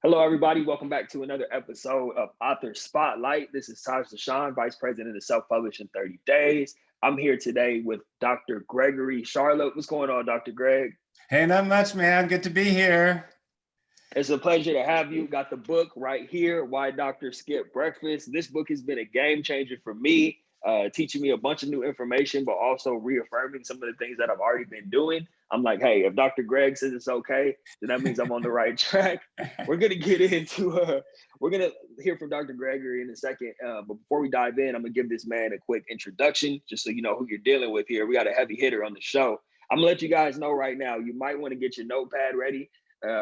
Hello, everybody. Welcome back to another episode of Author Spotlight. This is Taj Dashaun, Vice President of Self-Publish in 30 Days. I'm here today with Dr. Gregory Charlop. What's going on, Dr. Greg? Hey, not much, man. Good to be here. It's a pleasure to have you. Got the book right here, Why Doctors Skip Breakfast. This book has been a game changer for me, teaching me a bunch of new information, but also reaffirming some of the things that I've already been doing. I'm like, hey, if Dr. Greg says it's okay, then that means I'm on the right track. We're gonna get into we're gonna hear from Dr. Gregory in a second. But before we dive in, I'm gonna give this man a quick introduction, just so you know who you're dealing with here. We got a heavy hitter on the show. I'm gonna let you guys know right now. You might want to get your notepad ready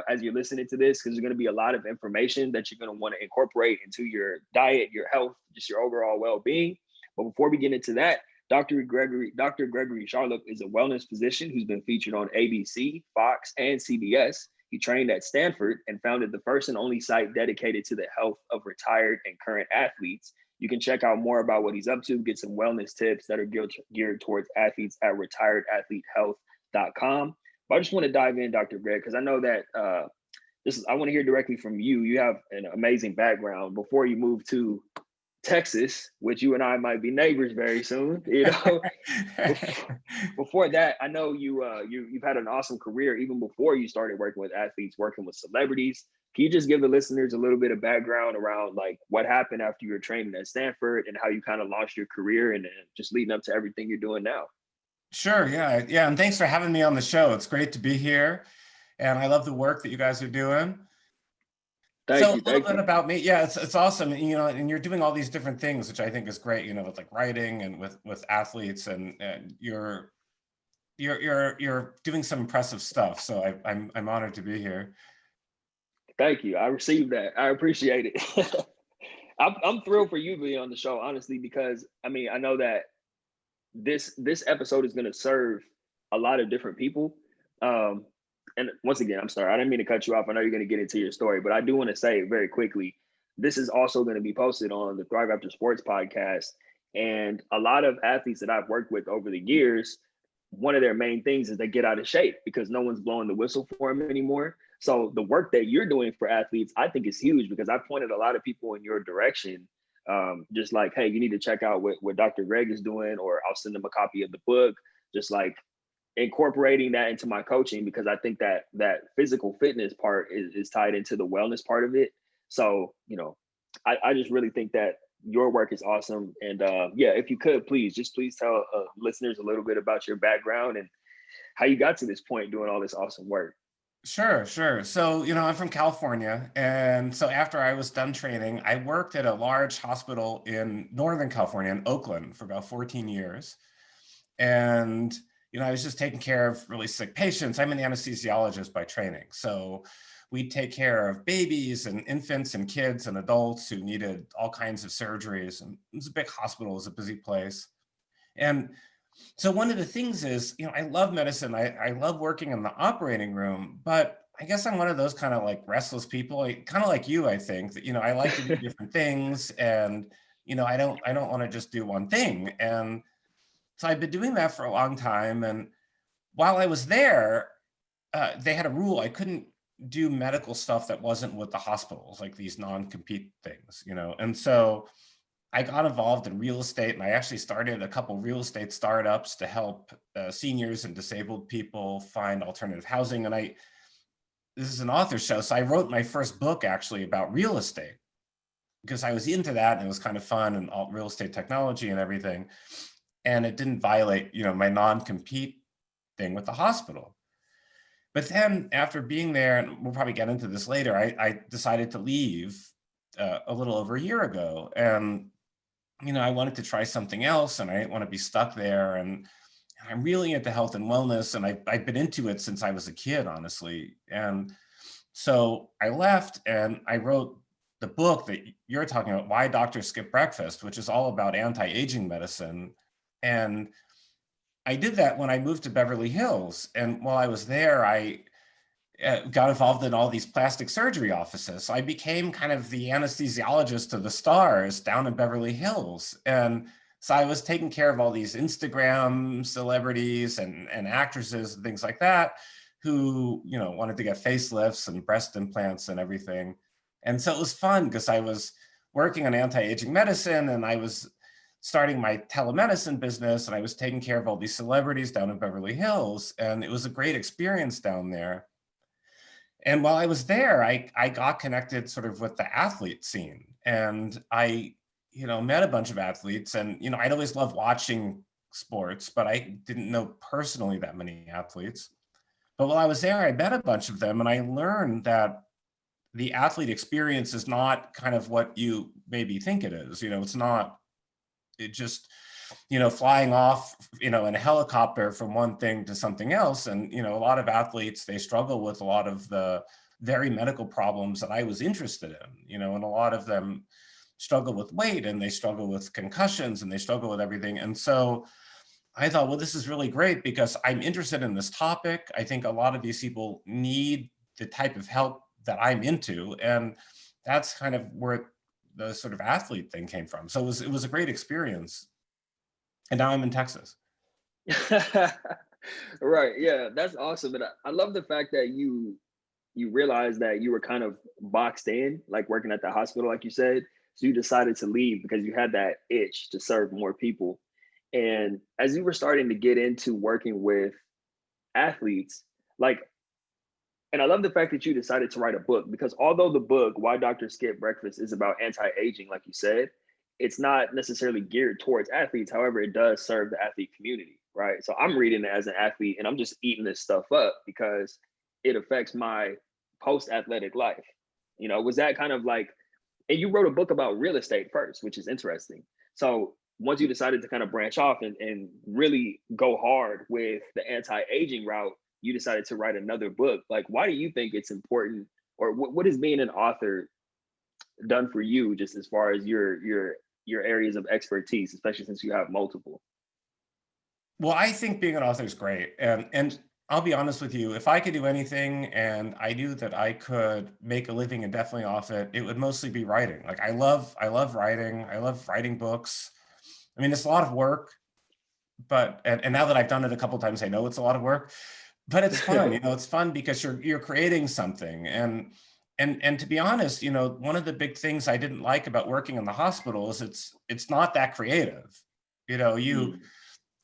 as you're listening to this, because there's going to be a lot of information that you're going to want to incorporate into your diet, your health, just your overall well-being. But before we get into that, Dr. Gregory Charlop is a wellness physician who's been featured on ABC, Fox, and CBS. He trained at Stanford and founded the first and only site dedicated to the health of retired and current athletes. You can check out more about what he's up to, get some wellness tips that are geared towards athletes at retiredathletehealth.com. But I just want to dive in, Dr. Greg, because I know that I want to hear directly from you. You have an amazing background. Before you moved to Texas, which you and I might be neighbors very soon, before that, I know you've had an awesome career even before you started working with athletes, working with celebrities. Can you just give the listeners a little bit of background around like what happened after you were training at Stanford and how you kind of launched your career and just leading up to everything you're doing now? Sure, yeah. And thanks for having me on the show. It's great to be here. And I love the work that you guys are doing. Thank So a you. little Thank bit you. about me. Yeah, it's awesome. And you're doing all these different things, which I think is great, with like writing and with athletes, and you're doing some impressive stuff. So I'm honored to be here. Thank you. I received that. I appreciate it. I'm thrilled for you to be on the show, honestly, because I mean, I know that this episode is going to serve a lot of different people. Um, and once again, I'm sorry, I didn't mean to cut you off. I know you're going to get into your story, but I do want to say very quickly, this is also going to be posted on the Thrive After Sports podcast. And a lot of athletes that I've worked with over the years, one of their main things is they get out of shape because no one's blowing the whistle for them anymore. So the work that you're doing for athletes, I think is huge, because I pointed a lot of people in your direction, just like, hey, you need to check out what Dr. Greg is doing, or I'll send them a copy of the book, just like incorporating that into my coaching, because I think that physical fitness part is tied into the wellness part of it. So, I just really think that your work is awesome. And yeah, if you could, please tell listeners a little bit about your background and how you got to this point doing all this awesome work. Sure. So, I'm from California. And so after I was done training, I worked at a large hospital in Northern California, in Oakland, for about 14 years. And, I was just taking care of really sick patients. I'm an anesthesiologist by training. So we take care of babies and infants and kids and adults who needed all kinds of surgeries. And it was a big hospital, it was a busy place. And so one of the things is, I love medicine. I love working in the operating room, but I guess I'm one of those kind of like restless people, kind of like you, I think that, I like to do different things, and, I don't want to just do one thing. And so I've been doing that for a long time. And while I was there, they had a rule. I couldn't do medical stuff that wasn't with the hospitals, like these non-compete things, And so I got involved in real estate, and I actually started a couple real estate startups to help seniors and disabled people find alternative housing. And this is an author show, so I wrote my first book actually about real estate, because I was into that and it was kind of fun, and all real estate technology and everything. And it didn't violate, my non-compete thing with the hospital. But then after being there, and we'll probably get into this later, I decided to leave a little over a year ago. And I wanted to try something else, and I didn't want to be stuck there. And I'm really into health and wellness, and I've been into it since I was a kid, honestly. And so I left and I wrote the book that you're talking about, Why Doctors Skip Breakfast, which is all about anti-aging medicine. And I did that when I moved to Beverly Hills. And while I was there, I got involved in all these plastic surgery offices. So I became kind of the anesthesiologist to the stars down in Beverly Hills. And so I was taking care of all these Instagram celebrities and actresses and things like that, who, wanted to get facelifts and breast implants and everything. And so it was fun because I was working on anti-aging medicine, and I was starting my telemedicine business, and I was taking care of all these celebrities down in Beverly Hills. And it was a great experience down there. And while I was there, I got connected sort of with the athlete scene. And I, met a bunch of athletes. And, I'd always loved watching sports, but I didn't know personally that many athletes. But while I was there, I met a bunch of them, and I learned that the athlete experience is not kind of what you maybe think it is. It's not, it just, flying off, in a helicopter from one thing to something else. And, a lot of athletes, they struggle with a lot of the very medical problems that I was interested in, and a lot of them struggle with weight, and they struggle with concussions, and they struggle with everything. And so I thought, well, this is really great because I'm interested in this topic. I think a lot of these people need the type of help that I'm into. And that's kind of where the sort of athlete thing came from. So it was a great experience. And now I'm in Texas. Right. Yeah, that's awesome. And I love the fact that you realized that you were kind of boxed in, like working at the hospital, like you said. So you decided to leave because you had that itch to serve more people. And as you were starting to get into working with athletes, like, and I love the fact that you decided to write a book, because although the book, Why Doctors Skip Breakfast, is about anti-aging, like you said, it's not necessarily geared towards athletes. However, it does serve the athlete community, right? So I'm reading it as an athlete, and I'm just eating this stuff up because it affects my post-athletic life. Was that kind of like, and you wrote a book about real estate first, which is interesting. So once you decided to kind of branch off and really go hard with the anti-aging route, you decided to write another book. Like, why do you think it's important, or what is being an author done for you, just as far as your areas of expertise, especially since you have multiple? Well, I think being an author is great. And I'll be honest with you, if I could do anything and I knew that I could make a living indefinitely off it, it would mostly be writing. Like I love writing. I love writing books. I mean, it's a lot of work, but and now that I've done it a couple of times, I know it's a lot of work, but it's fun. It's fun because you're creating something. And to be honest, one of the big things I didn't like about working in the hospital is it's not that creative. You know, you Mm,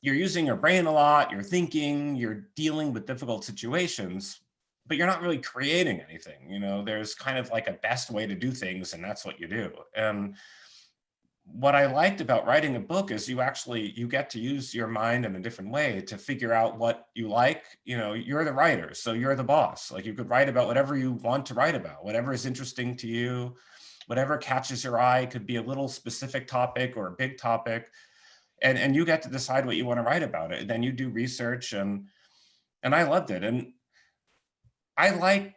you're using your brain a lot, you're thinking, you're dealing with difficult situations, but you're not really creating anything. There's kind of like a best way to do things, and that's what you do. And what I liked about writing a book is you get to use your mind in a different way to figure out what you like. You're the writer, so you're the boss. Like, you could write about whatever you want to write about, whatever is interesting to you, whatever catches your eye. It could be a little specific topic or a big topic, and you get to decide what you want to write about it. And then you do research, and I loved it. And I like,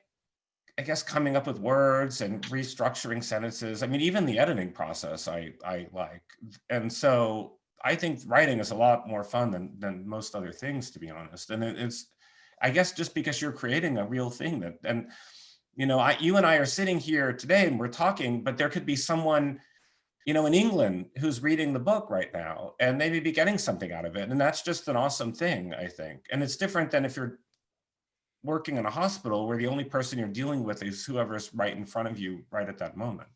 I guess, coming up with words and restructuring sentences. I mean, even the editing process I like. And so I think writing is a lot more fun than most other things, to be honest. And it's, I guess, just because you're creating a real thing and you and I are sitting here today and we're talking, but there could be someone, in England who's reading the book right now, and they may be getting something out of it. And that's just an awesome thing, I think. And it's different than if you're working in a hospital where the only person you're dealing with is whoever's right in front of you right at that moment.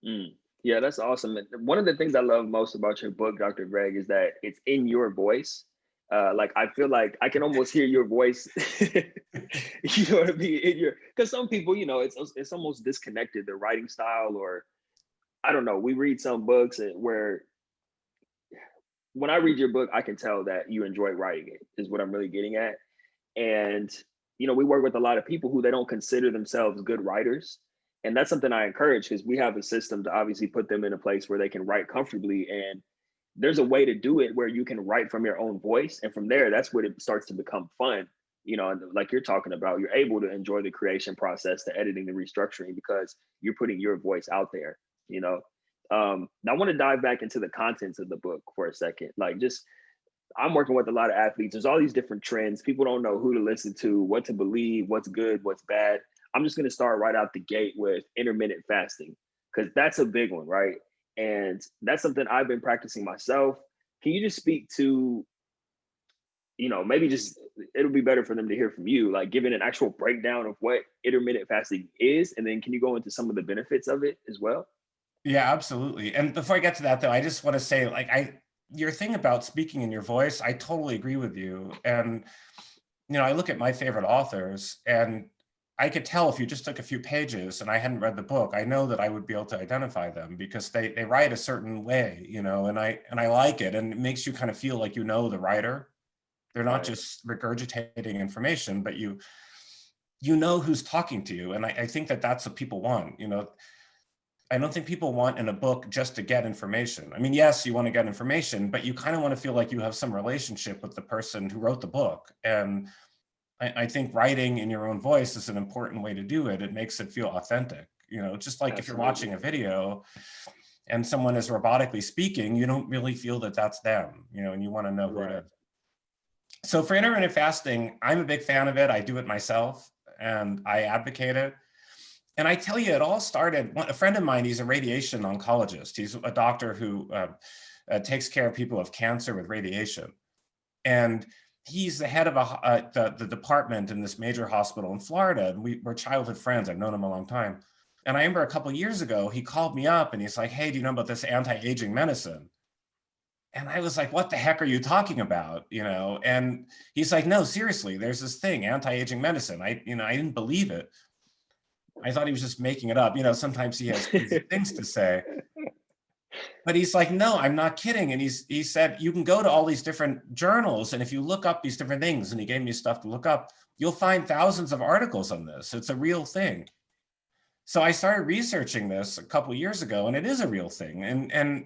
mm. Yeah, that's awesome. And one of the things I love most about your book, Dr. Greg, is that it's in your voice. Like, I feel like I can almost hear your voice. You know what I mean? In your, because some people, it's almost disconnected, their writing style, or I don't know. We read some books where when I read your book, I can tell that you enjoy writing it, is what I'm really getting at. And, we work with a lot of people who they don't consider themselves good writers. And that's something I encourage, because we have a system to obviously put them in a place where they can write comfortably. And there's a way to do it where you can write from your own voice. And from there, that's when it starts to become fun. And like you're talking about, you're able to enjoy the creation process, the editing, the restructuring, because you're putting your voice out there, you know. Now I want to dive back into the contents of the book for a second. Like, just, I'm working with a lot of athletes. There's all these different trends. People don't know who to listen to, what to believe, what's good, what's bad. I'm just going to start right out the gate with intermittent fasting, because that's a big one, right? And that's something I've been practicing myself. Can you just speak to, maybe just it'll be better for them to hear from you, like giving an actual breakdown of what intermittent fasting is, and then can you go into some of the benefits of it as well? Yeah, absolutely. And before I get to that, though, I just want to say, like, your thing about speaking in your voice, I totally agree with you. And, I look at my favorite authors, and I could tell if you just took a few pages and I hadn't read the book, I know that I would be able to identify them because they write a certain way, and I like it. And it makes you kind of feel like the writer. They're not Right. just regurgitating information, but you know who's talking to you. And I think that that's what people want. I don't think people want in a book just to get information. I mean, yes, you want to get information, but you kind of want to feel like you have some relationship with the person who wrote the book. And I think writing in your own voice is an important way to do it. It makes it feel authentic. Just like if you're watching a video and someone is robotically speaking, you don't really feel that that's them, and you want to know who it is. So for intermittent fasting, I'm a big fan of it. I do it myself and I advocate it. And I tell you, it all started, a friend of mine, he's a radiation oncologist. He's a doctor who takes care of people with cancer with radiation. And he's the head of the department in this major hospital in Florida. And we're childhood friends. I've known him a long time. And I remember a couple of years ago, he called me up and he's like, hey, do you know about this anti-aging medicine? And I was like, what the heck are you talking about? And he's like, no, seriously, there's this thing, anti-aging medicine. I didn't believe it. I thought he was just making it up. Sometimes he has things to say. But he's like, no, I'm not kidding. And he said, you can go to all these different journals. And if you look up these different things, and he gave me stuff to look up, you'll find thousands of articles on this. It's a real thing. So I started researching this a couple of years ago, and it is a real thing. And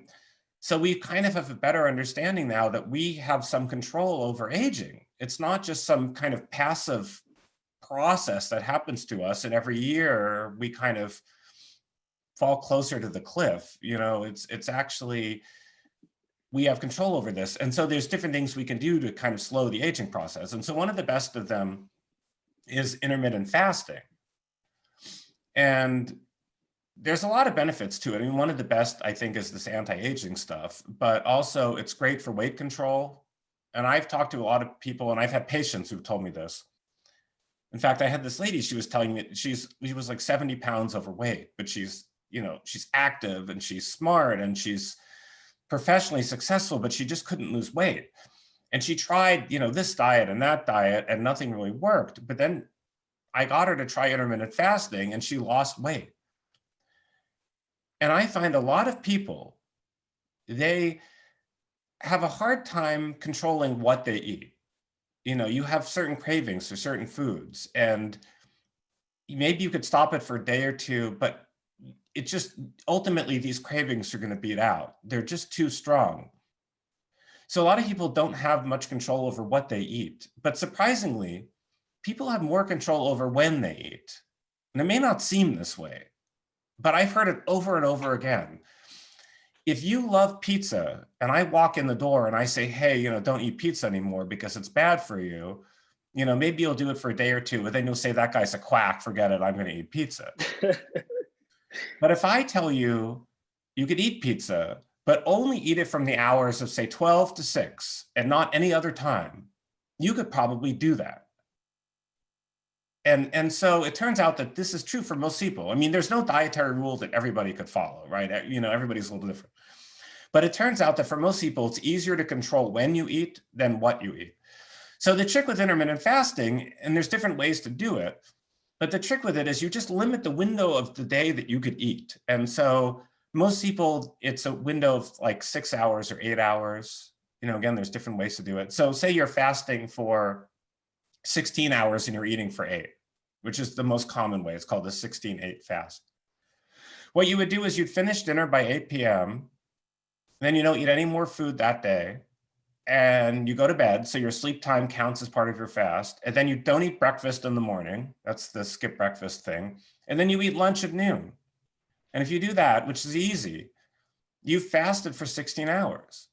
so we kind of have a better understanding now that we have some control over aging. It's not just some kind of passive process that happens to us, and every year we kind of fall closer to the cliff. It's actually, we have control over this. And so there's different things we can do to kind of slow the aging process. And so one of the best of them is intermittent fasting. And there's a lot of benefits to it. I mean, one of the best, I think, is this anti-aging stuff, but also it's great for weight control. And I've talked to a lot of people, and I've had patients who've told me this. In fact, I had this lady, she was telling me she was like 70 pounds overweight, but she's active and she's smart and she's professionally successful, but she just couldn't lose weight. And she tried, this diet and that diet, and nothing really worked. But then I got her to try intermittent fasting and she lost weight. And I find a lot of people, they have a hard time controlling what they eat. You have certain cravings for certain foods, and maybe you could stop it for a day or two, but it just, ultimately, these cravings are going to beat out. They're just too strong. So a lot of people don't have much control over what they eat, but surprisingly, people have more control over when they eat. And it may not seem this way, but I've heard it over and over again. If you love pizza and I walk in the door and I say, hey, don't eat pizza anymore because it's bad for you, maybe you'll do it for a day or two, but then you'll say, that guy's a quack, forget it, I'm going to eat pizza. But if I tell you, you could eat pizza, but only eat it from the hours of, say, 12 to 6 and not any other time, you could probably do that. And so it turns out that this is true for most people. I mean, there's no dietary rule that everybody could follow, right? Everybody's a little different. But it turns out that for most people, it's easier to control when you eat than what you eat. So the trick with intermittent fasting, and there's different ways to do it, but the trick with it is you just limit the window of the day that you could eat. And so most people, it's a window of like 6 hours or 8 hours. Again, there's different ways to do it. So say you're fasting for 16 hours and you're eating for 8, which is the most common way. It's called the 16-8 fast. What you would do is you'd finish dinner by 8 p.m. Then you don't eat any more food that day, and you go to bed. So your sleep time counts as part of your fast. And then you don't eat breakfast in the morning. That's the skip breakfast thing. And then you eat lunch at noon. And if you do that, which is easy, you've fasted for 16 hours.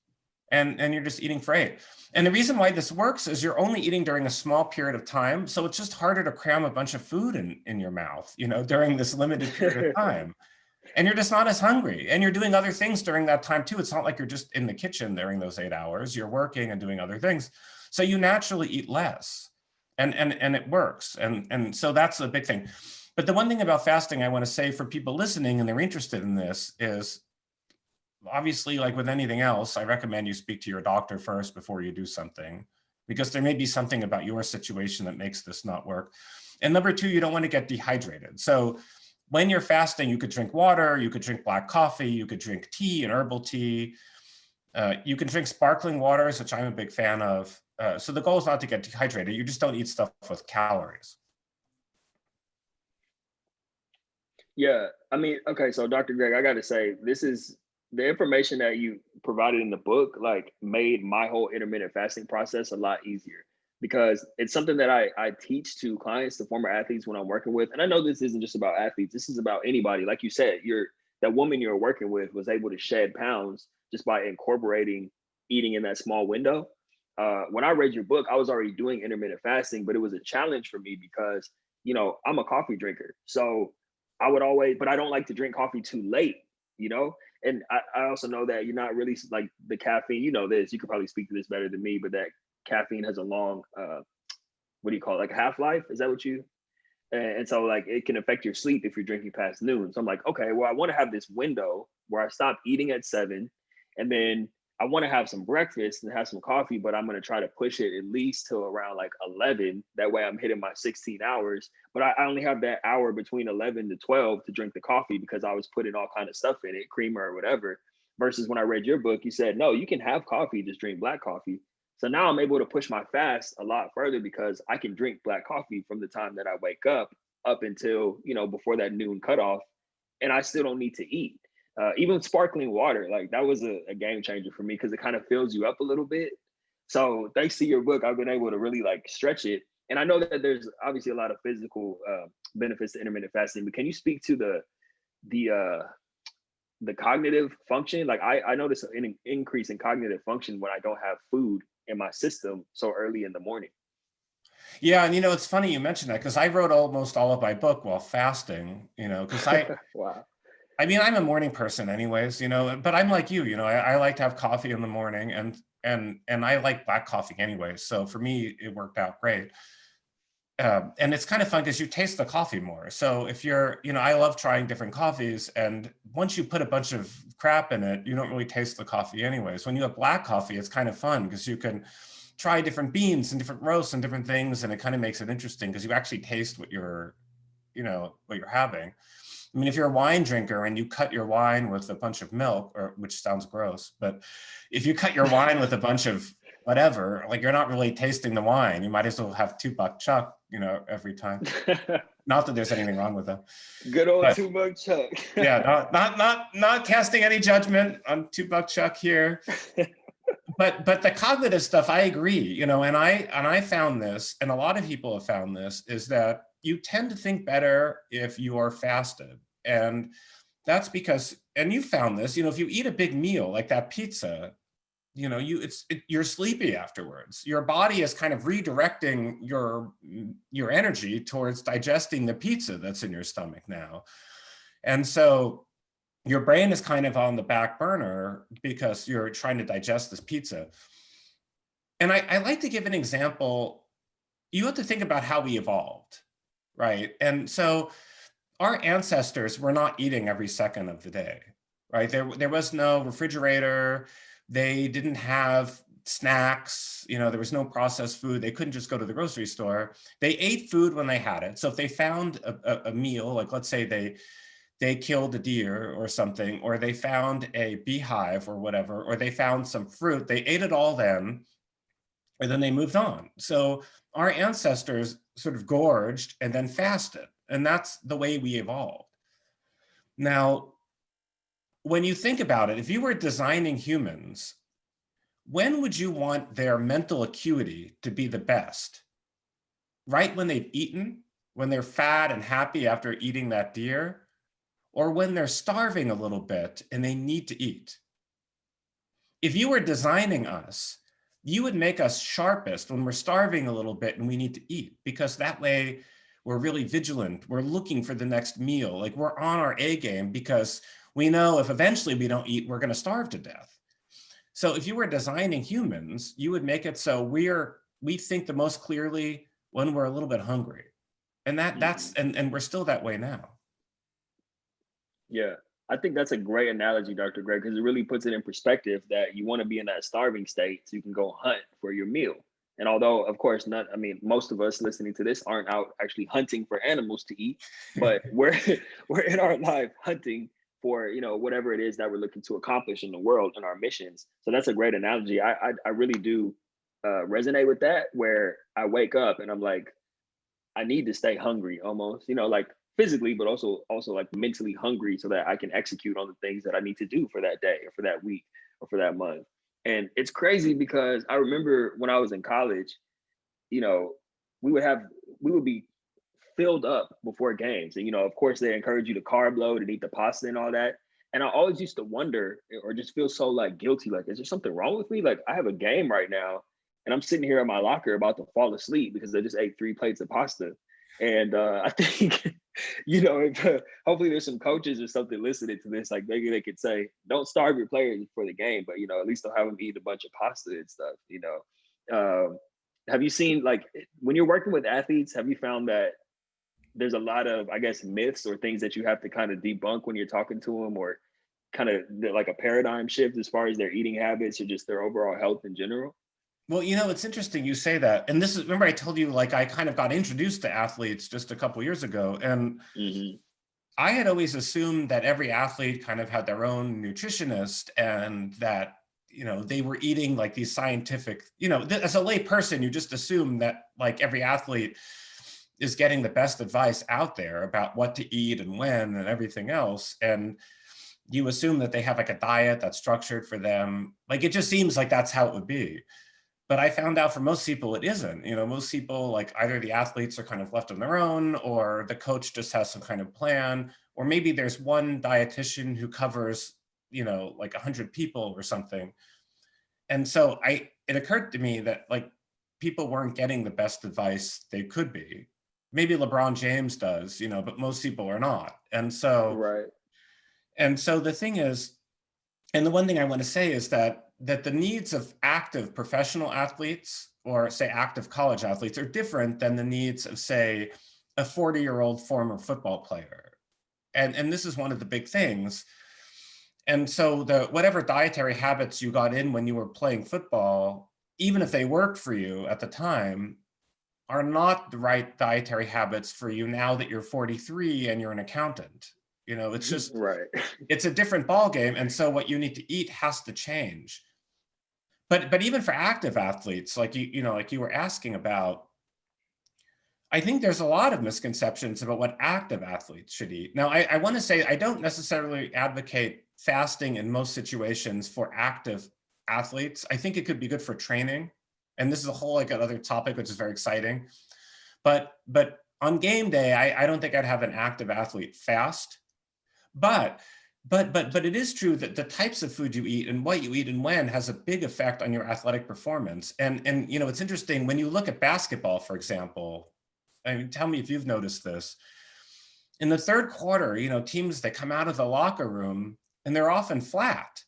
And you're just eating for 8. And the reason why this works is you're only eating during a small period of time. So it's just harder to cram a bunch of food in your mouth, during this limited period of time. And you're just not as hungry. And you're doing other things during that time too. It's not like you're just in the kitchen during those 8 hours. You're working and doing other things. So you naturally eat less. and it works. And so that's a big thing. But the one thing about fasting I want to say for people listening and they're interested in this is, obviously, like with anything else, I recommend you speak to your doctor first before you do something, because there may be something about your situation that makes this not work. And number two, you don't want to get dehydrated. So when you're fasting, you could drink water, you could drink black coffee, you could drink tea and herbal tea. You can drink sparkling waters, which I'm a big fan of. So the goal is not to get dehydrated. You just don't eat stuff with calories. Yeah, I mean, okay, so Dr. Greg, I got to say, this is the information that you provided in the book, like made my whole intermittent fasting process a lot easier, because it's something that I teach to clients, to former athletes when I'm working with. And I know this isn't just about athletes, this is about anybody. Like you said, that woman you're working with was able to shed pounds just by incorporating eating in that small window. When I read your book, I was already doing intermittent fasting, but it was a challenge for me because, I'm a coffee drinker. So I would always, but I don't like to drink coffee too late, you know? And I also know that you're not really like the caffeine, this, you could probably speak to this better than me, but that caffeine has a long, what do you call it? Like half-life? Is that what you? And so like it can affect your sleep if you're drinking past noon. So I'm like, okay, well, I want to have this window where I stop eating at 7, and then I want to have some breakfast and have some coffee, but I'm going to try to push it at least till around like 11. That way I'm hitting my 16 hours. But I only have that hour between 11 to 12 to drink the coffee because I was putting all kind of stuff in it, creamer or whatever. Versus when I read your book, you said, no, you can have coffee, just drink black coffee. So now I'm able to push my fast a lot further because I can drink black coffee from the time that I wake up until, before that noon cutoff. And I still don't need to eat. Even sparkling water, like that was a game changer for me because it kind of fills you up a little bit. So thanks to your book, I've been able to really like stretch it. And I know that there's obviously a lot of physical benefits to intermittent fasting, but can you speak to the cognitive function? Like I notice an increase in cognitive function when I don't have food in my system so early in the morning. Yeah, and it's funny you mentioned that because I wrote almost all of my book while fasting, because Wow. I mean, I'm a morning person anyways, but I'm like you, I like to have coffee in the morning and I like black coffee anyway. So for me, it worked out great. And it's kind of fun because you taste the coffee more. So if you're, I love trying different coffees, and once you put a bunch of crap in it, you don't really taste the coffee anyways. When you have black coffee, it's kind of fun because you can try different beans and different roasts and different things, and it kind of makes it interesting because you actually taste what you're having. I mean, if you're a wine drinker and you cut your wine with a bunch of milk, which sounds gross, but if you cut your wine with a bunch of whatever, like you're not really tasting the wine. You might as well have 2 buck chuck, every time. Not that there's anything wrong with them. Good old 2 buck chuck. Yeah, not casting any judgment on 2 buck chuck here. But the cognitive stuff, I agree, and I found this, and a lot of people have found this, is that you tend to think better if you are fasted. And that's because, and you found this, if you eat a big meal like that pizza, you're sleepy afterwards. Your body is kind of redirecting your energy towards digesting the pizza that's in your stomach now. And so your brain is kind of on the back burner because you're trying to digest this pizza. And I like to give an example. You have to think about how we evolved, right? And so our ancestors were not eating every second of the day, right? There was no refrigerator. They didn't have snacks. There was no processed food. They couldn't just go to the grocery store. They ate food when they had it. So if they found a meal, like let's say they killed a deer or something, or they found a beehive or whatever, or they found some fruit, they ate it all then, and then they moved on. So our ancestors sort of gorged and then fasted, and that's the way we evolved. Now, when you think about it, if you were designing humans, when would you want their mental acuity to be the best? Right when they've eaten, when they're fat and happy after eating that deer, or when they're starving a little bit and they need to eat? If you were designing us, you would make us sharpest when we're starving a little bit and we need to eat, because that way we're really vigilant. We're looking for the next meal. Like we're on our A game because we know if eventually we don't eat, we're going to starve to death. So if you were designing humans, you would make it so we think the most clearly, when we're a little bit hungry. And that's Mm-hmm. and we're still that way now. Yeah, I think that's a great analogy, Dr. Greg, because it really puts it in perspective that you want to be in that starving state so you can go hunt for your meal. And although, of course, not, I mean, most of us listening to this aren't out actually hunting for animals to eat, but we're we're in our life hunting for, whatever it is that we're looking to accomplish in the world and our missions. So that's a great analogy. I really do resonate with that. Where I wake up and I'm like, I need to stay hungry almost, like physically, but also like mentally hungry so that I can execute on the things that I need to do for that day or for that week or for that month. And it's crazy because I remember when I was in college, you know, we would have we would be filled up before games. And of course they encourage you to carb load and eat the pasta and all that. And I always used to wonder or just feel so like guilty, like, is there something wrong with me? Like I have a game right now and I'm sitting here in my locker about to fall asleep because I just ate 3 plates of pasta. And I think, if, hopefully there's some coaches or something listening to this, like maybe they could say, don't starve your players for the game, but at least they'll have them eat a bunch of pasta and stuff. Have you seen, like, when you're working with athletes, have you found that there's a lot of, I guess, myths or things that you have to kind of debunk when you're talking to them, or kind of like a paradigm shift as far as their eating habits or just their overall health in general? Well, it's interesting you say that. And this is, remember I told you, like, I kind of got introduced to athletes just a couple years ago. And Mm-hmm. I had always assumed that every athlete kind of had their own nutritionist, and that, they were eating like these scientific, as a lay person, you just assume that like every athlete is getting the best advice out there about what to eat and when and everything else. And you assume that they have like a diet that's structured for them. Like, it just seems like that's how it would be. But I found out for most people, it isn't. Most people, like, either the athletes are kind of left on their own, or the coach just has some kind of plan, or maybe there's one dietitian who covers, like 100 people or something. And so it occurred to me that, like, people weren't getting the best advice they could be. Maybe LeBron James does, but most people are not. Right. And so the thing is, and the one thing I want to say is that the needs of active professional athletes, or say active college athletes, are different than the needs of, say, a 40-year-old former football player. And this is one of the big things. And so whatever dietary habits you got in when you were playing football, even if they worked for you at the time, are not the right dietary habits for you now that you're 43 and you're an accountant. It's just, Right. it's a different ballgame. And so what you need to eat has to change. But even for active athletes, like like you were asking about, I think there's a lot of misconceptions about what active athletes should eat. Now, I want to say I don't necessarily advocate fasting in most situations for active athletes. I think it could be good for training. And this is a whole like another topic, which is very exciting. But on game day, I don't think I'd have an active athlete fast. But it is true that the types of food you eat and what you eat and when has a big effect on your athletic performance. And it's interesting when you look at basketball, for example. I mean, tell me if you've noticed this. In the third quarter, teams, they come out of the locker room and they're often flat.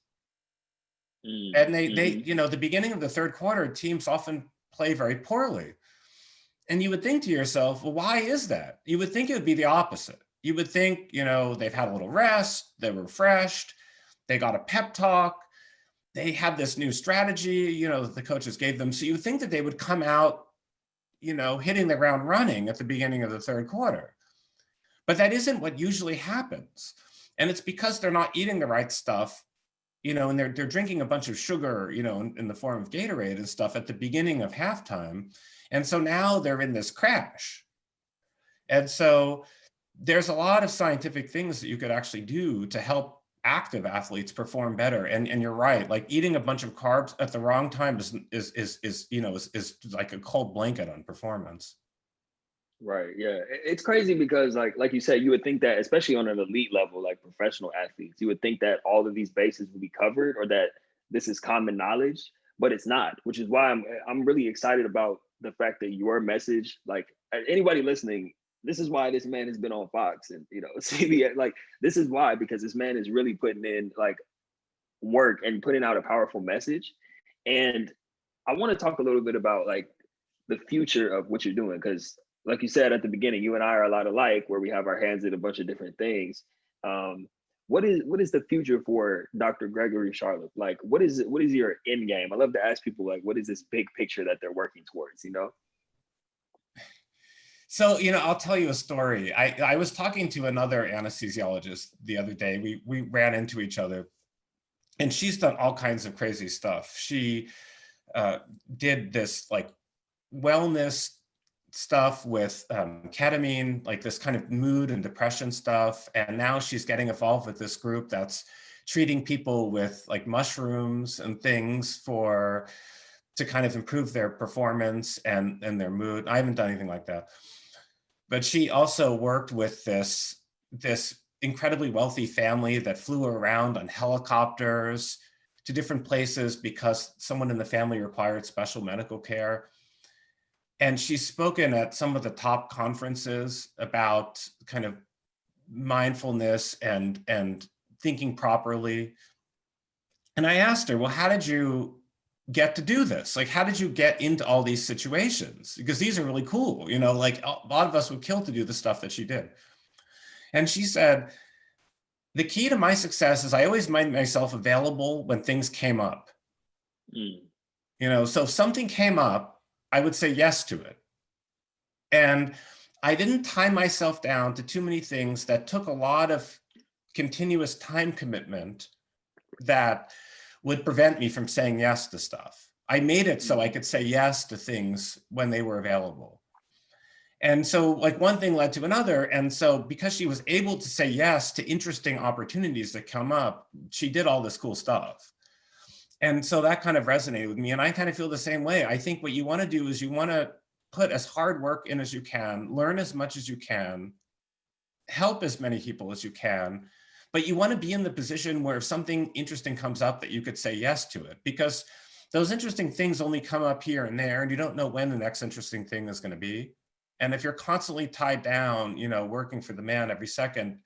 And Mm-hmm. the beginning of the third quarter, teams often play very poorly. And you would think to yourself, well, why is that? You would think it would be the opposite. You would think, they've had a little rest, they're refreshed, they got a pep talk, they have this new strategy, that the coaches gave them. So you would think that they would come out, hitting the ground running at the beginning of the third quarter. But that isn't what usually happens. And it's because they're not eating the right stuff, and they're drinking a bunch of sugar, in the form of Gatorade and stuff at the beginning of halftime. And so now they're in this crash. And so there's a lot of scientific things that you could actually do to help active athletes perform better. And you're right, like eating a bunch of carbs at the wrong time is like a cold blanket on performance. Right. Yeah. It's crazy because like you said, you would think that, especially on an elite level, like professional athletes, you would think that all of these bases would be covered, or that this is common knowledge, but it's not, which is why I'm really excited about the fact that your message, like anybody listening, this is why this man has been on Fox and CBS. Like, this is why, because this man is really putting in like work and putting out a powerful message. And I want to talk a little bit about like the future of what you're doing? Because like you said at the beginning, you and I are a lot alike, where we have our hands in a bunch of different things. Um, what is the future for Dr. Gregory Charlop? Like, what is your end game? I love to ask people, like, what is this big picture that they're working towards? You know? So, I'll tell you a story. I was talking to another anesthesiologist the other day. We ran into each other, and she's done all kinds of crazy stuff. She did this like wellness stuff with ketamine, like this kind of mood and depression stuff. And now she's getting involved with this group that's treating people with like mushrooms and things to kind of improve their performance and their mood. I haven't done anything like that. But she also worked with this incredibly wealthy family that flew around on helicopters to different places because someone in the family required special medical care. And she's spoken at some of the top conferences about kind of mindfulness and thinking properly. And I asked her, well, how did you get to do this? Like, how did you get into all these situations? Because these are really cool, like a lot of us would kill to do the stuff that she did. And she said, the key to my success is I always made myself available when things came up. So if something came up, I would say yes to it. And I didn't tie myself down to too many things that took a lot of continuous time commitment that would prevent me from saying yes to stuff. I made it so I could say yes to things when they were available. And so like one thing led to another. And so because she was able to say yes to interesting opportunities that come up, she did all this cool stuff. And so that kind of resonated with me. And I kind of feel the same way. I think what you want to do is you want to put as hard work in as you can, learn as much as you can, help as many people as you can, but you want to be in the position where if something interesting comes up that you could say yes to it, because those interesting things only come up here and there, and you don't know when the next interesting thing is going to be. And if you're constantly tied down, working for the man every second,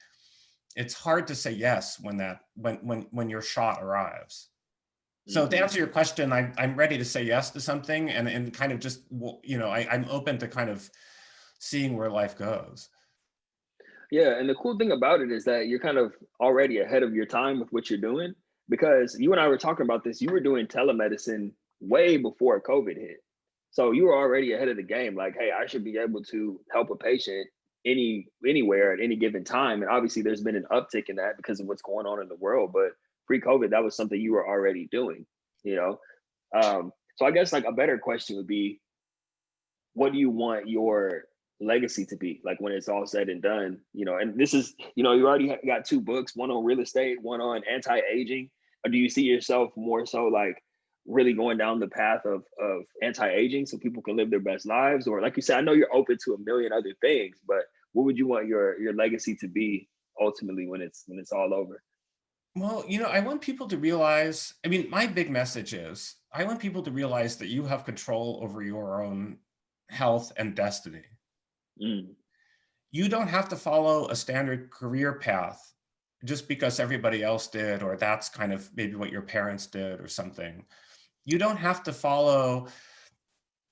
it's hard to say yes when your shot arrives. So to answer your question, I'm ready to say yes to something and kind of just, I'm open to kind of seeing where life goes. Yeah, and the cool thing about it is that you're kind of already ahead of your time with what you're doing, because you and I were talking about this. You were doing telemedicine way before COVID hit. So you were already ahead of the game. Like, hey, I should be able to help a patient anywhere at any given time. And obviously there's been an uptick in that because of what's going on in the world. But pre-COVID, that was something you were already doing, you know? So I guess like a better question would be, what do you want your legacy to be like when it's all said and done? And this is, you already got two books, one on real estate, one on anti-aging. Or do you see yourself more so like really going down the path of anti-aging so people can live their best lives? Or like you said, I know you're open to a million other things, but what would you want your legacy to be ultimately when it's all over? Well, I want people to realize, my big message is I want people to realize that you have control over your own health and destiny. You don't have to follow a standard career path just because everybody else did, or that's kind of maybe what your parents did or something. You don't have to follow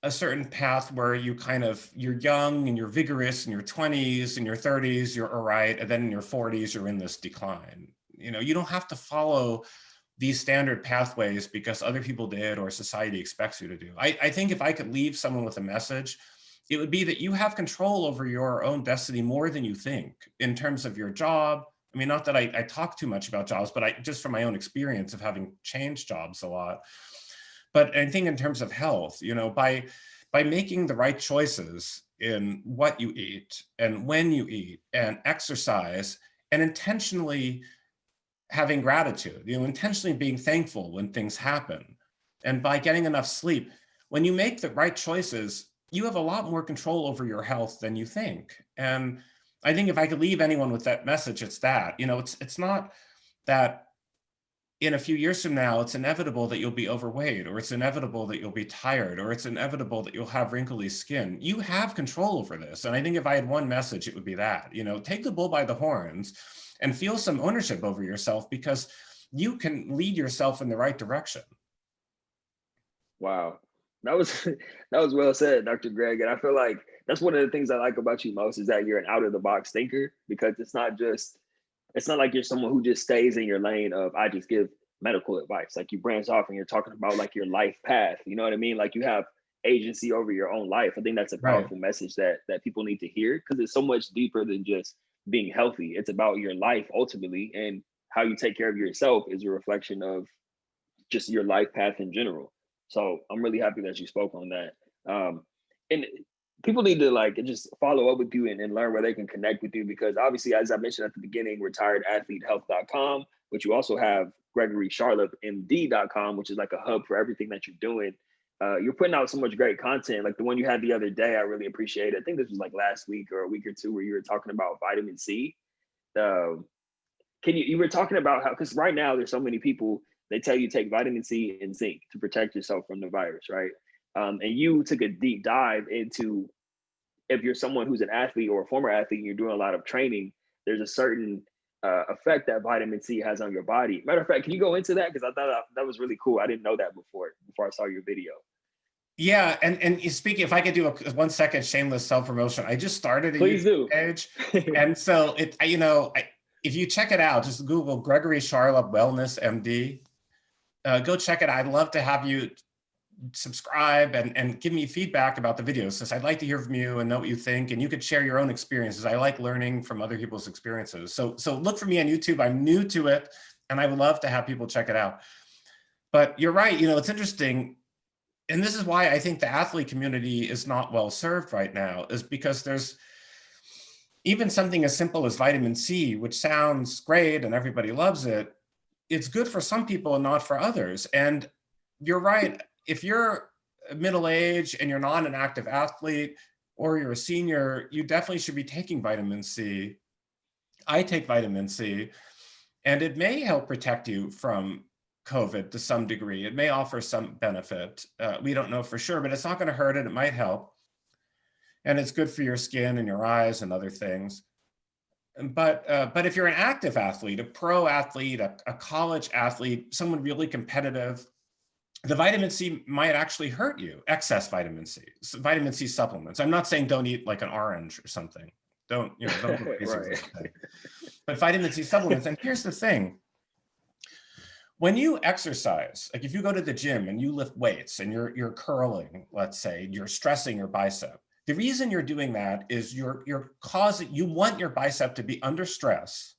a certain path where you're young and you're vigorous in your 20s and your 30s, you're all right. And then in your 40s, you're in this decline. You don't have to follow these standard pathways because other people did or society expects you to do. I think if I could leave someone with a message, it would be that you have control over your own destiny more than you think in terms of your job. Not that I talk too much about jobs, but just from my own experience of having changed jobs a lot. But I think in terms of health, by making the right choices in what you eat and when you eat and exercise and intentionally having gratitude, intentionally being thankful when things happen, and by getting enough sleep, when you make the right choices, you have a lot more control over your health than you think. And I think if I could leave anyone with that message, it's that, it's not that in a few years from now, it's inevitable that you'll be overweight, or it's inevitable that you'll be tired, or it's inevitable that you'll have wrinkly skin. You have control over this. And I think if I had one message, it would be that, take the bull by the horns and feel some ownership over yourself, because you can lead yourself in the right direction. Wow. That was that was well said, Dr. Greg. And I feel like that's one of the things I like about you most is that you're an out of the box thinker, because it's not like you're someone who just stays in your lane of I just give medical advice. Like you branch off and you're talking about like your life path. You know what I mean? Like you have agency over your own life. I think that's a Right. powerful message that people need to hear, because it's so much deeper than just being healthy. It's about your life ultimately, and how you take care of yourself is a reflection of just your life path in general. So I'm really happy that you spoke on that. And people need to like just follow up with you and learn where they can connect with you, because obviously, as I mentioned at the beginning, retiredathletehealth.com, but you also have Gregory Charlop, MD.com, which is like a hub for everything that you're doing. You're putting out so much great content. Like the one you had the other day, I really appreciate it. I think this was like last week or a week or two, where you were talking about vitamin C. Um, you were talking about how, because right now there's so many people, they tell you take vitamin C and zinc to protect yourself from the virus, right? And you took a deep dive into, if you're someone who's an athlete or a former athlete and you're doing a lot of training, there's a certain effect that vitamin C has on your body. Matter of fact, can you go into that? Because I thought that was really cool. I didn't know that before I saw your video. Yeah, and speaking, if I could do a 1 second shameless self-promotion, I just started a Please YouTube do. page, and so if you check it out, just Google Gregory Charlop Wellness MD. Go check it out. I'd love to have you subscribe and give me feedback about the videos, since I'd like to hear from you and know what you think, and you could share your own experiences. I like learning from other people's experiences. So look for me on YouTube. I'm new to it, and I would love to have people check it out. But you're right. It's interesting. And this is why I think the athlete community is not well served right now, is because there's even something as simple as vitamin C, which sounds great and everybody loves it. It's good for some people and not for others. And you're right. If you're middle-aged and you're not an active athlete, or you're a senior, you definitely should be taking vitamin C. I take vitamin C, and it may help protect you from COVID to some degree. It may offer some benefit. We don't know for sure, but it's not going to hurt it. It might help. And it's good for your skin and your eyes and other things. But if you're an active athlete, a pro athlete, a college athlete, someone really competitive, the vitamin C might actually hurt you. Excess vitamin C, vitamin C supplements. I'm not saying don't eat like an orange or something. Don't go crazy with anything. But vitamin C supplements. And here's the thing. When you exercise, like if you go to the gym and you lift weights and you're curling, let's say, you're stressing your bicep. The reason you're doing that is you want your bicep to be under stress,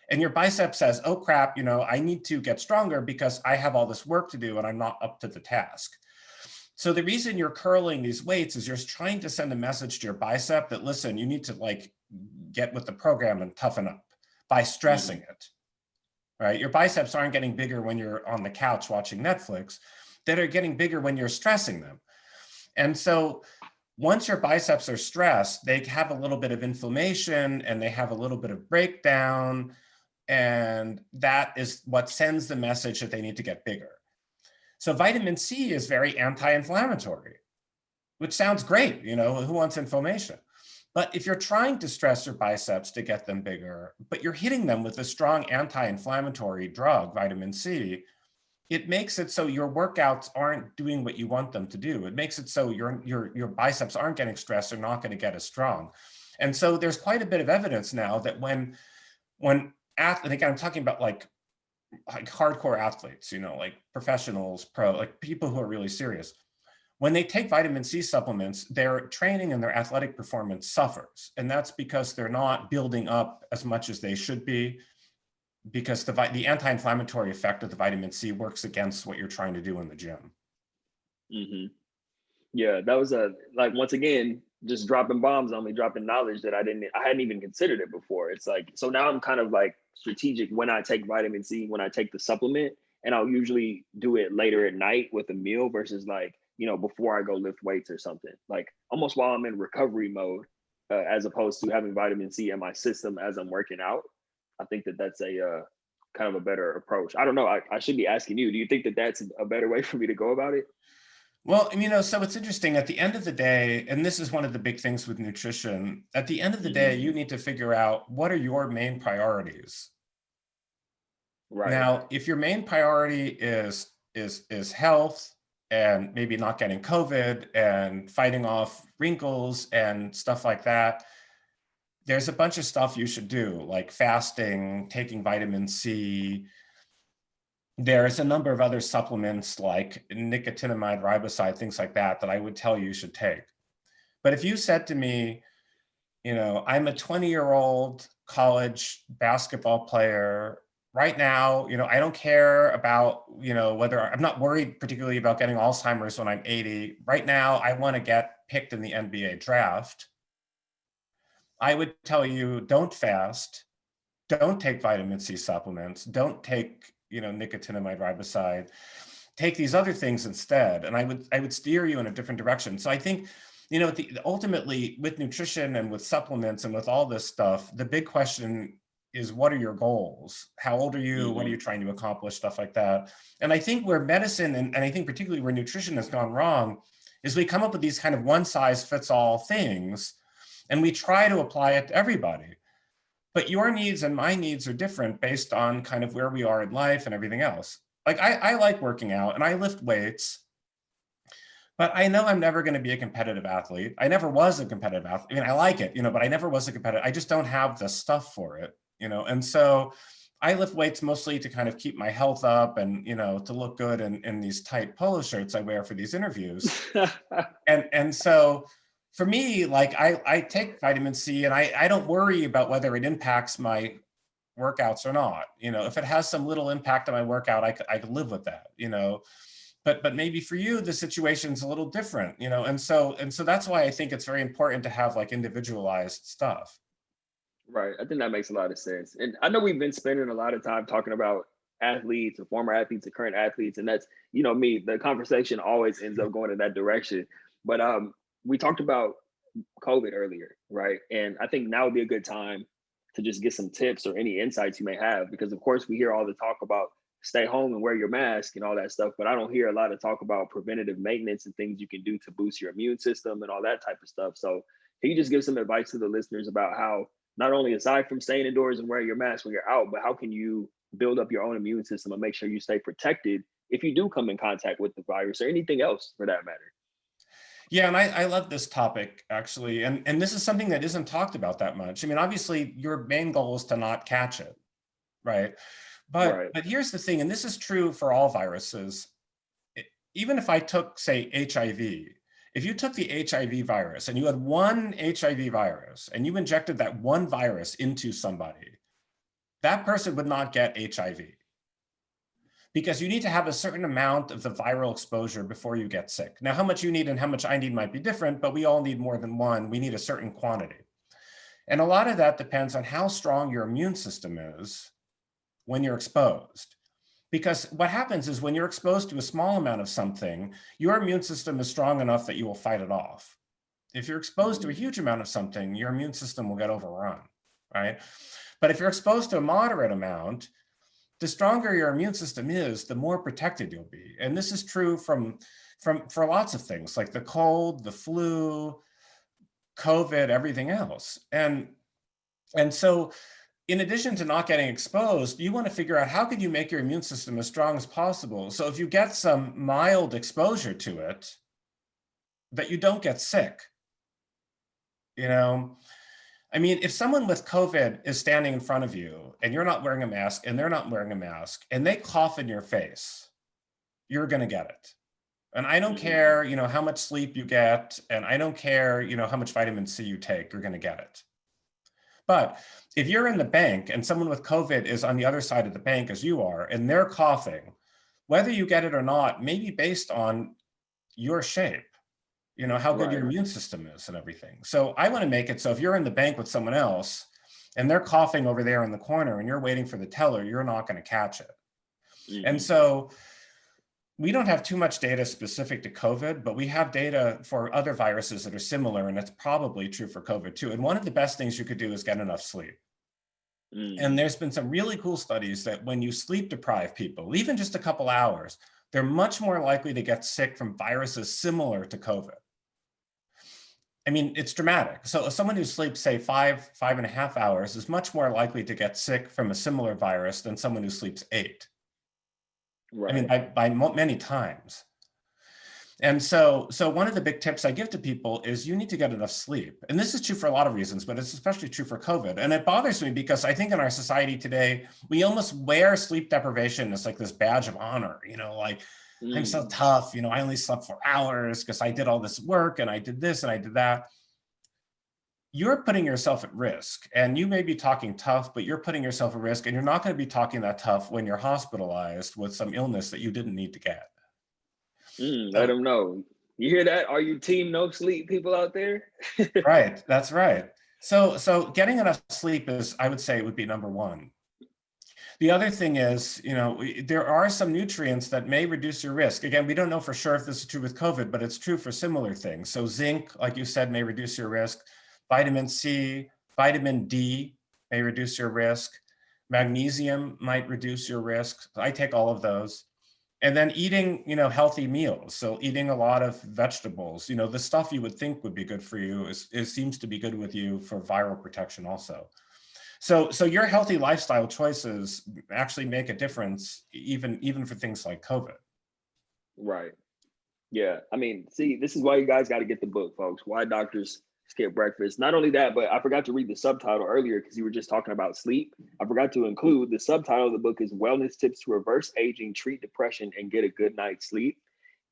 and your bicep says, oh crap, I need to get stronger because I have all this work to do and I'm not up to the task. So the reason you're curling these weights is you're trying to send a message to your bicep that, listen, you need to like get with the program and toughen up by stressing it. Right? Your biceps aren't getting bigger when you're on the couch watching Netflix. They're getting bigger when you're stressing them. And so once your biceps are stressed, they have a little bit of inflammation and they have a little bit of breakdown. And that is what sends the message that they need to get bigger. So vitamin C is very anti-inflammatory, which sounds great. Who wants inflammation? But if you're trying to stress your biceps to get them bigger, but you're hitting them with a strong anti-inflammatory drug, vitamin C, it makes it so your workouts aren't doing what you want them to do. It makes it so your biceps aren't getting stressed, they're not going to get as strong. And so there's quite a bit of evidence now that when again, I'm talking about like hardcore athletes, like professionals, like people who are really serious. When they take vitamin C supplements, their training and their athletic performance suffers. And that's because they're not building up as much as they should be, because the anti-inflammatory effect of the vitamin C works against what you're trying to do in the gym. Mm-hmm. Yeah, that was once again, just dropping bombs on me, dropping knowledge that I hadn't even considered it before. It's like, so now I'm kind of like strategic when I take vitamin C, when I take the supplement, and I'll usually do it later at night with a meal versus like, before I go lift weights or something, like almost while I'm in recovery mode, as opposed to having vitamin C in my system as I'm working out. I think that's a kind of a better approach. I don't know. I should be asking you, do you think that that's a better way for me to go about it? Well, so it's interesting at the end of the day, and this is one of the big things with nutrition, at the end of the day, you need to figure out what are your main priorities. Right. Now, if your main priority is health, and maybe not getting COVID and fighting off wrinkles and stuff like that, there's a bunch of stuff you should do, like fasting, taking vitamin C. There's a number of other supplements like nicotinamide riboside, things like that, that I would tell you should take. But if you said to me, I'm a 20-year-old college basketball player right now, I don't care about, whether I'm not worried particularly about getting Alzheimer's when I'm 80. Right now, I want to get picked in the NBA draft. I would tell you, don't fast, don't take vitamin C supplements, don't take, nicotinamide riboside, take these other things instead. And I would steer you in a different direction. So I think, ultimately with nutrition and with supplements and with all this stuff, the big question is, what are your goals? How old are you? What are you trying to accomplish? Stuff like that. And I think where medicine and I think particularly where nutrition has gone wrong is we come up with these kind of one size fits all things and we try to apply it to everybody. But your needs and my needs are different based on kind of where we are in life and everything else. Like I like working out and I lift weights, but I know I'm never going to be a competitive athlete. I never was a competitive athlete. I mean, I like it, but I never was a competitive. I just don't have the stuff for it, and so I lift weights mostly to kind of keep my health up and, to look good in these tight polo shirts I wear for these interviews. And so for me, like I take vitamin C and I don't worry about whether it impacts my workouts or not. If it has some little impact on my workout, I could live with that, but maybe for you, the situation's a little different, and so that's why I think it's very important to have like individualized stuff. Right. I think that makes a lot of sense. And I know we've been spending a lot of time talking about athletes and former athletes and current athletes. And that's, me, the conversation always ends up going in that direction. But we talked about COVID earlier, right? And I think now would be a good time to just get some tips or any insights you may have, because of course we hear all the talk about stay home and wear your mask and all that stuff, but I don't hear a lot of talk about preventative maintenance and things you can do to boost your immune system and all that type of stuff. So can you just give some advice to the listeners about how, not only aside from staying indoors and wearing your mask when you're out, but how can you build up your own immune system and make sure you stay protected if you do come in contact with the virus or anything else for that matter? Yeah, and I love this topic actually, and this is something that isn't talked about that much. I mean, obviously, your main goal is to not catch it, right? Right. But here's the thing, and this is true for all viruses. Even if I took, say, HIV, if you took the HIV virus and you had one HIV virus and you injected that one virus into somebody, that person would not get HIV. Because you need to have a certain amount of the viral exposure before you get sick. Now, how much you need and how much I need might be different, but we all need more than one. We need a certain quantity. And a lot of that depends on how strong your immune system is when you're exposed. Because what happens is when you're exposed to a small amount of something, your immune system is strong enough that you will fight it off. If you're exposed to a huge amount of something, your immune system will get overrun, right? But if you're exposed to a moderate amount, the stronger your immune system is, the more protected you'll be. And this is true for lots of things like the cold, the flu, COVID, everything else. And so in addition to not getting exposed, you want to figure out how can you make your immune system as strong as possible. So if you get some mild exposure to it, that you don't get sick. I mean, if someone with COVID is standing in front of you and you're not wearing a mask and they're not wearing a mask and they cough in your face, you're going to get it. And I don't care, how much sleep you get, and I don't care, how much vitamin C you take, you're going to get it. But if you're in the bank and someone with COVID is on the other side of the bank as you are, and they're coughing, whether you get it or not may be based on your shape. How good your immune system is and everything. So I want to make it so if you're in the bank with someone else and they're coughing over there in the corner and you're waiting for the teller, you're not going to catch it. And so we don't have too much data specific to COVID, but we have data for other viruses that are similar, and it's probably true for COVID too. And one of the best things you could do is get enough sleep. And there's been some really cool studies that when you sleep deprive people, even just a couple hours, they're much more likely to get sick from viruses similar to COVID. I mean, it's dramatic. So someone who sleeps, say, 5.5 hours is much more likely to get sick from a similar virus than someone who sleeps 8. Right. I mean, by many times. And so one of the big tips I give to people is you need to get enough sleep. And this is true for a lot of reasons, but it's especially true for COVID. And it bothers me because I think in our society today, we almost wear sleep deprivation as like this badge of honor, like I'm so tough, I only slept 4 hours because I did all this work and I did this and I did that. You're putting yourself at risk, and you may be talking tough, but you're putting yourself at risk, and you're not going to be talking that tough when you're hospitalized with some illness that you didn't need to get. Let them know. You hear that? Are you team no sleep people out there? Right, that's right. So getting enough sleep is, I would say, would be number one. The other thing is, there are some nutrients that may reduce your risk. Again, we don't know for sure if this is true with COVID, but it's true for similar things. So zinc, like you said, may reduce your risk. Vitamin C, vitamin D may reduce your risk. Magnesium might reduce your risk. I take all of those. And then eating, healthy meals. So eating a lot of vegetables, the stuff you would think would be good for you seems to be good with you for viral protection also. So your healthy lifestyle choices actually make a difference, even for things like COVID. Right. Yeah. I mean, see, this is why you guys got to get the book, folks. Why Doctors Skip Breakfast. Not only that, but I forgot to read the subtitle earlier because you were just talking about sleep. I forgot to include the subtitle of the book is Wellness Tips to Reverse Aging, Treat Depression, and Get a Good Night's Sleep.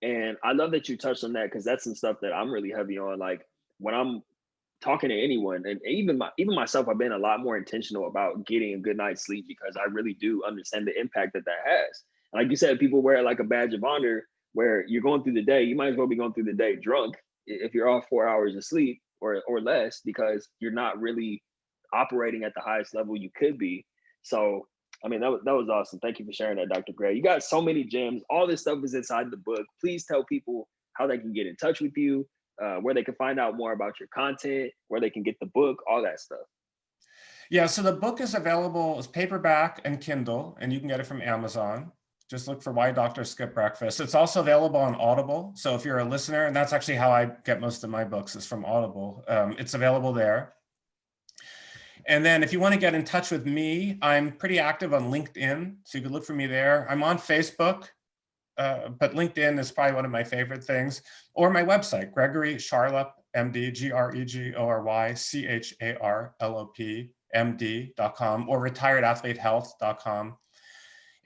And I love that you touched on that because that's some stuff that I'm really heavy on. Like when I'm talking to anyone, and even myself, I've been a lot more intentional about getting a good night's sleep because I really do understand the impact that has. And like you said, people wear it like a badge of honor where you're going through the day. You might as well be going through the day drunk if you're off 4 hours of sleep or less because you're not really operating at the highest level you could be. So I mean, that was awesome. Thank you for sharing that, Dr. Gray. You got so many gems. All this stuff is inside the book. Please tell people how they can get in touch with you, where they can find out more about your content, where they can get the book, all that stuff. Yeah, so the book is available as paperback and Kindle, and you can get it from Amazon. Just look for Why Doctors Skip Breakfast. It's also available on Audible. So if you're a listener, and that's actually how I get most of my books is from Audible, it's available there. And then if you want to get in touch with me, I'm pretty active on LinkedIn. So you can look for me there. I'm on Facebook, but LinkedIn is probably one of my favorite things. Or my website, Gregory Charlop, MD, GregoryCharlop, MD.com, or retiredathletehealth.com.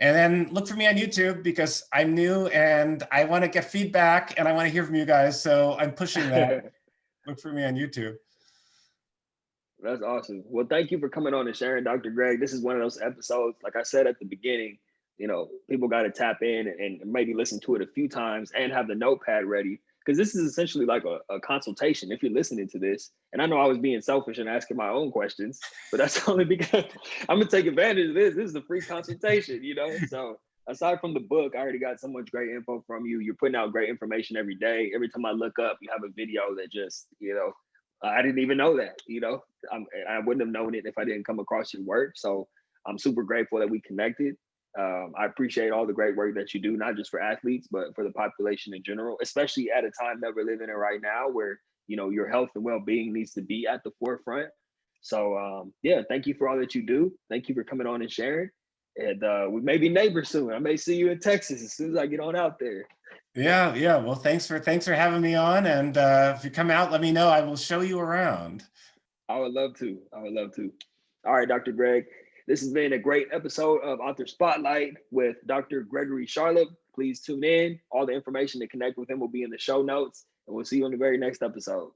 And then look for me on YouTube because I'm new and I want to get feedback and I want to hear from you guys. So I'm pushing that. Look for me on YouTube. That's awesome. Well, thank you for coming on and sharing, Dr. Greg. This is one of those episodes, like I said at the beginning, people got to tap in and maybe listen to it a few times and have the notepad ready because this is essentially like a consultation if you're listening to this. And I know I was being selfish and asking my own questions, but that's only because I'm going to take advantage of this. This is a free consultation, So aside from the book, I already got so much great info from you. You're putting out great information every day. Every time I look up, you have a video that just, I didn't even know that, I wouldn't have known it if I didn't come across your work. So I'm super grateful that we connected. I appreciate all the great work that you do, not just for athletes, but for the population in general, especially at a time that we're living in right now where, your health and well-being needs to be at the forefront. So thank you for all that you do. Thank you for coming on and sharing. And we may be neighbors soon. I may see you in Texas as soon as I get on out there. Yeah. Well, thanks for having me on. And if you come out, let me know. I will show you around. I would love to. All right, Dr. Greg. This has been a great episode of Author Spotlight with Dr. Gregory Charlop. Please tune in. All the information to connect with him will be in the show notes. And we'll see you in the very next episode.